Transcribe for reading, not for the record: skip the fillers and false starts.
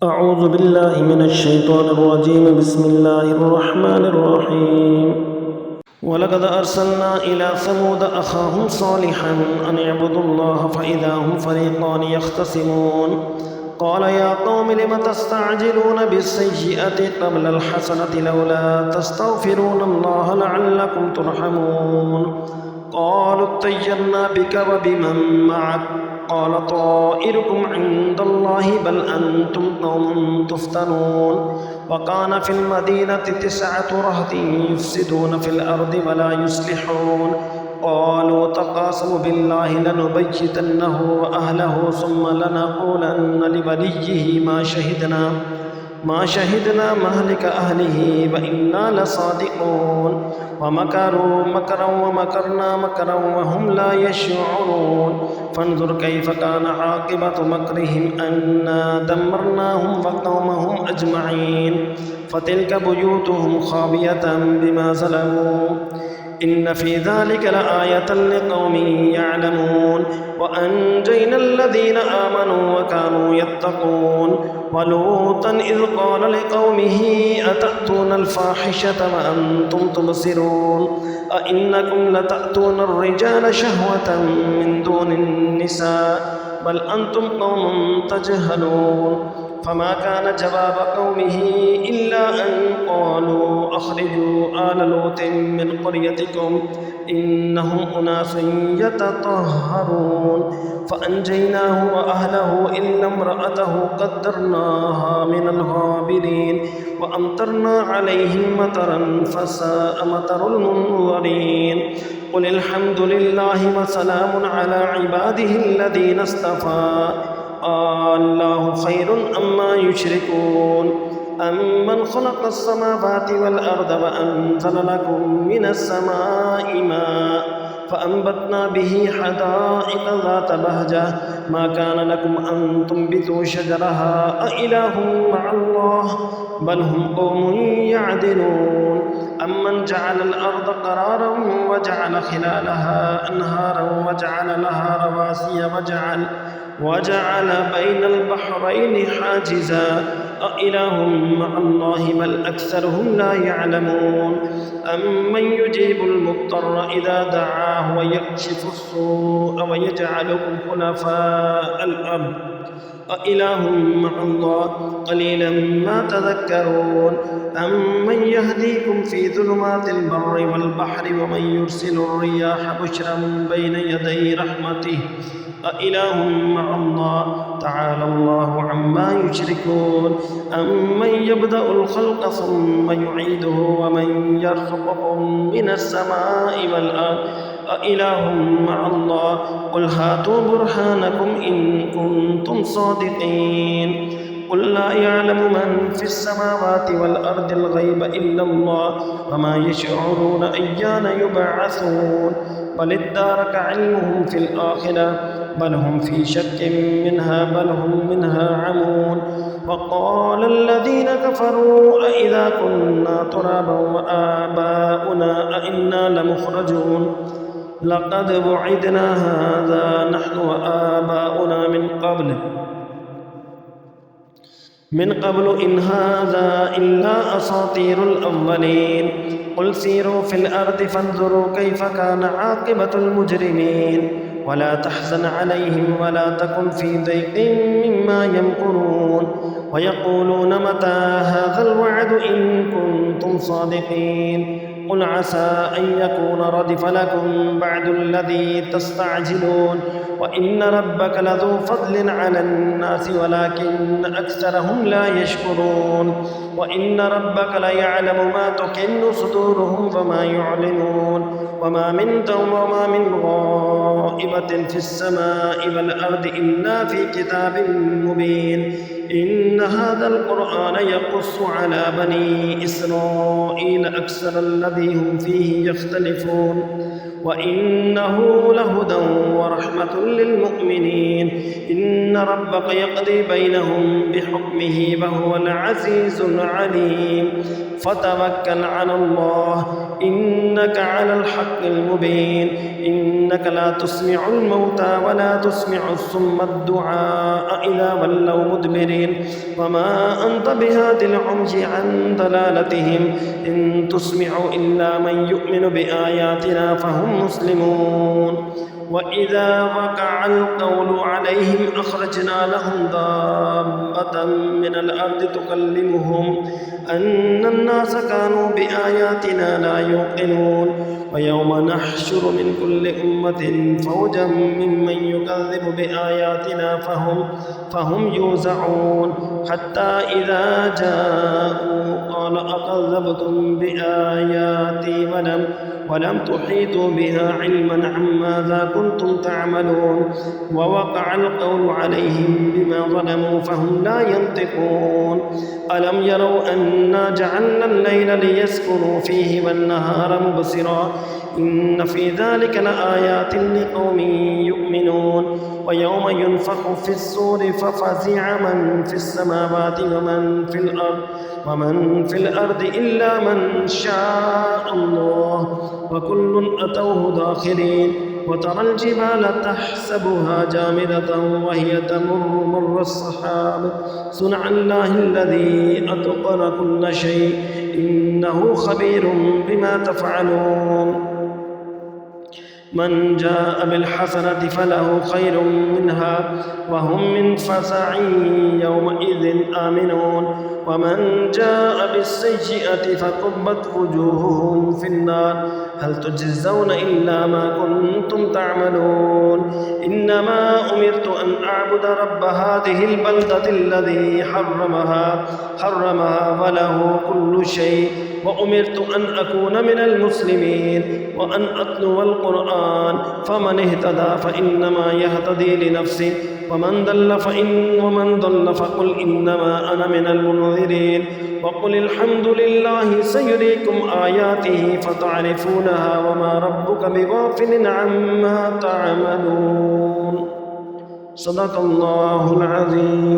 أعوذ بالله من الشيطان الرجيم. بسم الله الرحمن الرحيم. ولقد أرسلنا إلى ثمود أخاهم صالحا أن اعبدوا الله فإذا هم فريقان يختصمون. قال يا قوم لم تستعجلون بالسيئة قبل الحسنة لولا تستغفرون الله لعلكم ترحمون. قالوا اطيرنا بك وبمن معك قال طائركم عند الله بل أنتم قوم تفتنون. وكان في المدينة 9 رهط يفسدون في الأرض ولا يصلحون. قالوا تقاسموا بالله لنبيتنه وأهله ثم لنقولن لوليه ما شهدنا مهلك أهله وإنا لصادقون. ومكروا مكرا ومكرنا مكرا وهم لا يشعرون. فانظر كيف كان عاقبة مكرهم أنا دمرناهم وقومهم أجمعين. فتلك بيوتهم خاوية بما ظلموا إن في ذلك لآية لقوم يعلمون. وأنجينا الذين آمنوا وكانوا يتقون. ولوطا إذ قال لقومه أتأتون الفاحشة وأنتم تبصرون أئنكم لتأتون الرجال شهوة من دون النساء بل أنتم قوم تجهلون. فما كان جواب قومه إلا أن قالوا أخرجوا آل لوط من قريتكم إنهم أناس يتطهرون. فأنجيناه وأهله إلا امرأته قدرناها من الغابرين. وأمطرنا عليهم مطرا فساء مطر المنذرين. قل الحمد لله وسلام على عباده الذين اصطفى الله خير أما يشركون. أمن خلق السماوات والأرض وأنزل لكم من السماء ماء فأنبتنا به حدائق ذات بهجة ما كان لكم أن تنبتوا شجرها أإله مع الله بل هم قوم يعدلون. أمن جعل الأرض قرارا وجعل خلالها أنهارا وجعل لها رواسي وجعل بين البحرين حاجزا أإله مع الله بل أكثرهم لا يعلمون. أمن يجيب المضطر إذا دعاه ويكشف السوء ويجعلكم خلفاء الأرض أإله مع الله قليلا ما تذكرون. أمن يهديكم في ظلمات البر والبحر ومن يرسل الرياح بشرا بين يدي رحمته أإله مع الله تعالى الله عما يشركون. أمن يبدأ الخلق ثم يعيده ومن يرزقكم من السماء والأرض أإله مع الله قل هاتوا برهانكم إن كنتم صادقين. قل لا يعلم من في السماوات والأرض الغيب إلا الله وما يشعرون أيان يبعثون. بل ادارك علمهم في الآخرة بل هم في شك منها بل هم منها عمون. وقال الذين كفروا أئذا كنا ترابا وآباؤنا أئنا لمخرجون لقد وعدنا هذا نحن وآباؤنا من قبل إن هذا إلا أساطير الأولين. قل سيروا في الأرض فانظروا كيف كان عاقبة المجرمين. ولا تحزن عليهم ولا تكن في ضيق مما يمكرون. ويقولون متى هذا الوعد إن كنتم صادقين. قل عسى أن يكون ردف لكم بعد الذي تستعجلون. وإن ربك لذو فضل على الناس ولكن أكثرهم لا يشكرون. وإن ربك ليعلم ما تكن صدورهم وما يعلنون. وما من غائبة في السماء والأرض إلا في كتاب مبين. إن هذا القرآن يقص على بني إسرائيل أكثر الذي هم فيه يختلفون. وإنه لهدى ورحمة للمؤمنين إن ربك يقضي بينهم بحكمه وهو العزيز العليم فتوكل على الله إنك على الحق المبين إنك لا تسمع الموتى ولا تسمع الصم الدعاء إذا ولوا مدبرين وما أنت بهاد العمي عن ضلالتهم إن تسمع إلا من يؤمن بآياتنا فهم مسلمون وإذا وقع القول عليهم أخرجنا لهم دابة من الأرض تكلمهم أن الناس كانوا بآياتنا لا يوقنون ويوم نحشر من كل أمة فوجا ممن يكذب بآياتنا فهم يوزعون حتى إذا جاءوا قال أكذبتم بآياتي ولم تحيطوا بها علما عماذا كنتم تعملون ووقع القول عليهم بما ظلموا فهم لا ينطقون ألم يروا أنا جعلنا الليل ليسكنوا فيه والنهار مبصرا إن في ذلك لآيات لقوم يؤمنون ويوم ينفخ في الصور ففزع من في السماوات ومن في الأرض إلا من شاء الله وكل أتوه داخرين وترى الجبال تحسبها جامدة وهي تمر مر السحاب صنع الله الذي أتقن كل شيء إنه خبير بما تفعلون من جاء بالحسنة فله خير منها وهم من فزع يومئذ آمنون ومن جاء بالسيئة فكبت وجوههم في النار هل تجزون إلا ما كنتم تعملون إنما أمرت أن أعبد رب هذه البلدة الذي حرمها وله كل شيء وأمرت أن أكون من المسلمين وأن أتلو القرآن فمن اهتدى فإنما يهتدي لنفسه ومن ضل فقل إنما أنا من المنذرين وقل الحمد لله سيريكم آياته فتعرفونها وما ربك بغافل عما تعملون صدق الله العظيم.